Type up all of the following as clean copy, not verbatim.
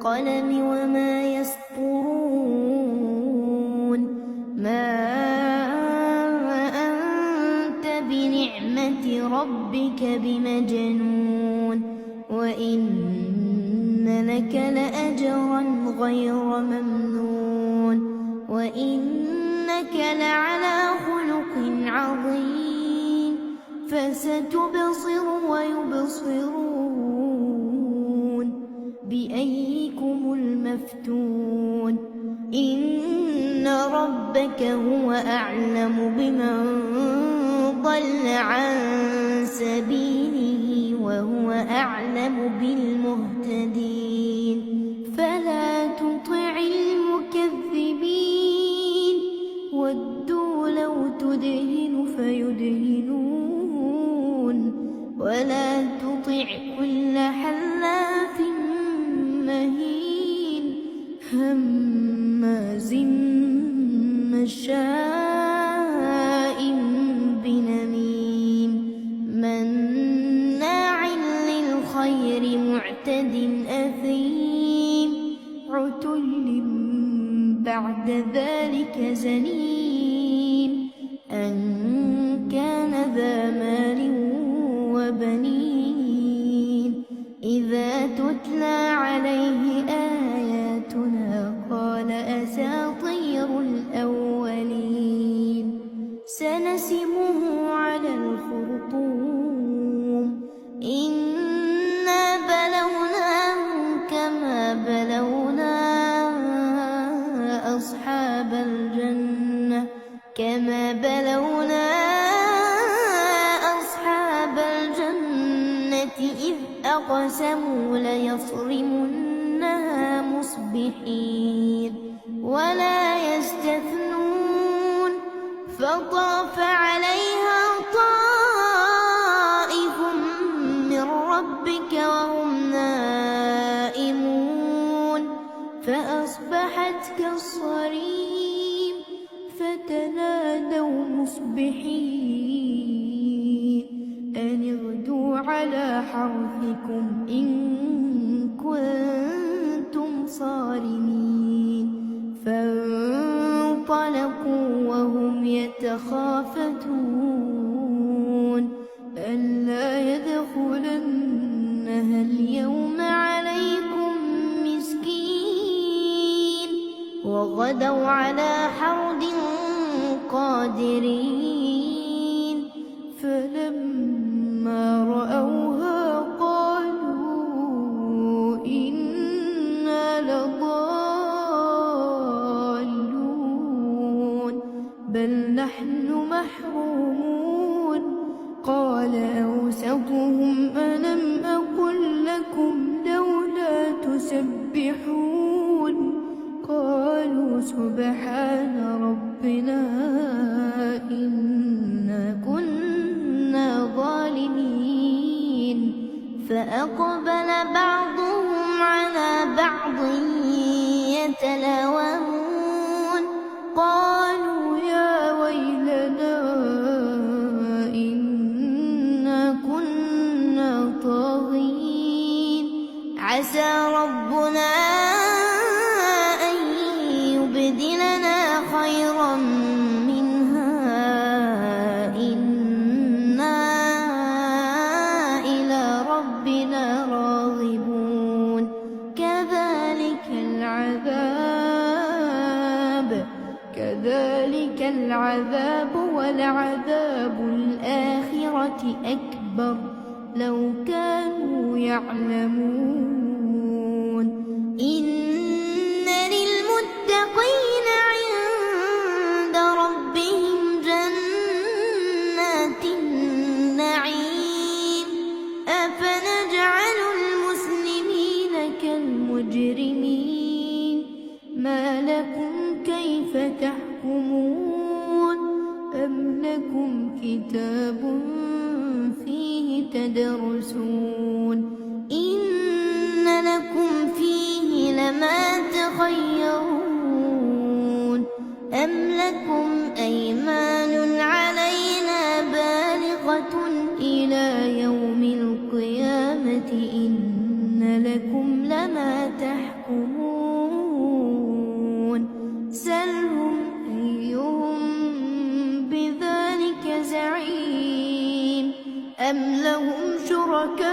والقلم وما يسطرون ما أنت بنعمة ربك بمجنون وإن لك لأجرا غير ممنون وإنك لعلى خلق عظيم فستبصر ويبصرون بأيكم المفتون إن ربك هو أعلم بمن ضل عن سبيله وهو أعلم بالمهتدين فلا تطع المكذبين ودوا لو تدهن فيدهنون ولا تطع كل حلاف مهين هماز مشاء بنميم مناع للخير معتد أثيم عتل بعد ذلك زنيم أن كان ذا مال وبنين إذا تتلى عليه آياتنا قال أساطير الأولين سنسمه على الخرطوم إنا بلوناهم كما بلونا أصحاب الجنة إذ أقسموا ليصرمنها مصبحين ولا يستثنون فطاف عليها طائف من ربك وهم نائمون فأصبحت كالصريم فتنادوا مصبحين أن اغدوا على حرثكم إن كنتم صارمين فانطلقوا وهم يتخافتون ألا يدخلنها اليوم عليكم مسكين وغدوا على حرد قادرين فلما رأوها قالوا إنا لضالون بل نحن محرومون قال أوسطهم ألم أقل لكم لولا تسبحون قالوا سبحان ربنا إنا كنا ظالمين فأقبل بعضهم على بعض يتلاومون قالوا يا ويلنا إنا كنا طاغين عسى ربنا أن يبدلنا خيرا منها إنا إلى ربنا راغبون كذلك العذاب ولعذاب الآخرة أكبر لو كانوا يعلمون إن للمتقين عند ربهم جنات النعيم أفنجعل المسلمين كالمجرمين ما لكم كيف تحكمون أم لكم كتاب فيه تدرسون إن لكم فيه لما تخيرون أم لكم أيمان علينا بالغة إلى يوم القيامة إن لكم لما تحكمون شركاء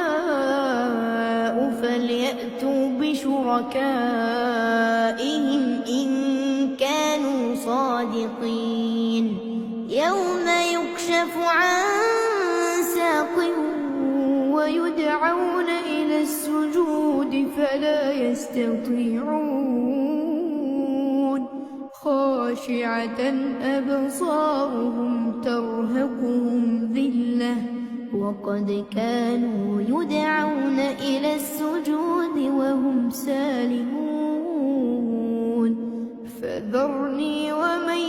فليأتوا بشركائهم إن كانوا صادقين يوم يكشف عن ساق ويدعون إلى السجود فلا يستطيعون خاشعة أبصارهم ترهقهم ذلة وقد كانوا يدعون إلى السجود وهم سالمون فذرني ومن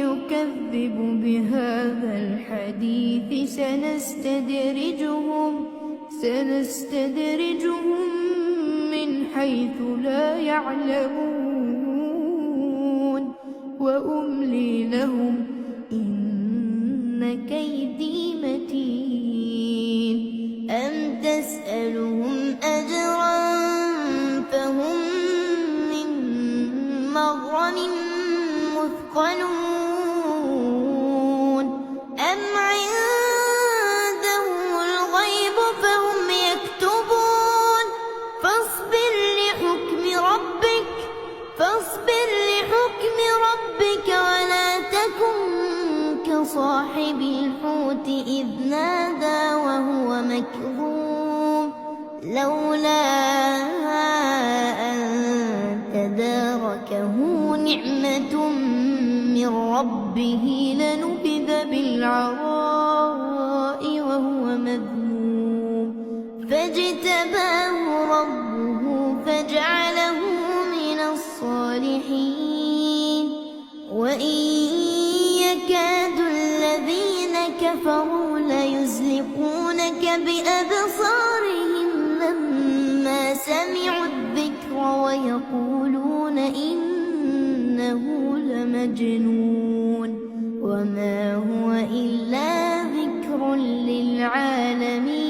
يكذب بهذا الحديث سنستدرجهم من حيث لا يعلمون وأملي لهم إن كيدي متين أم تسألهم أجرا فهم من مغرم مثقلون أم عندهم الغيب فهم يكتبون فاصبر لحكم ربك ولا تكن كصاحب الحوت إذ نادى وهو مكظوم لولا أن تداركه نعمة من ربه لنبذ بالعراء وهو مذموم فاجتباه ربه فجعله من الصالحين وإن يكاد الذين كفروا ليزلقونك بأبصارهم لما سمعوا الذكر ويقولون إنه لمجنون وما هو إلا ذكر للعالمين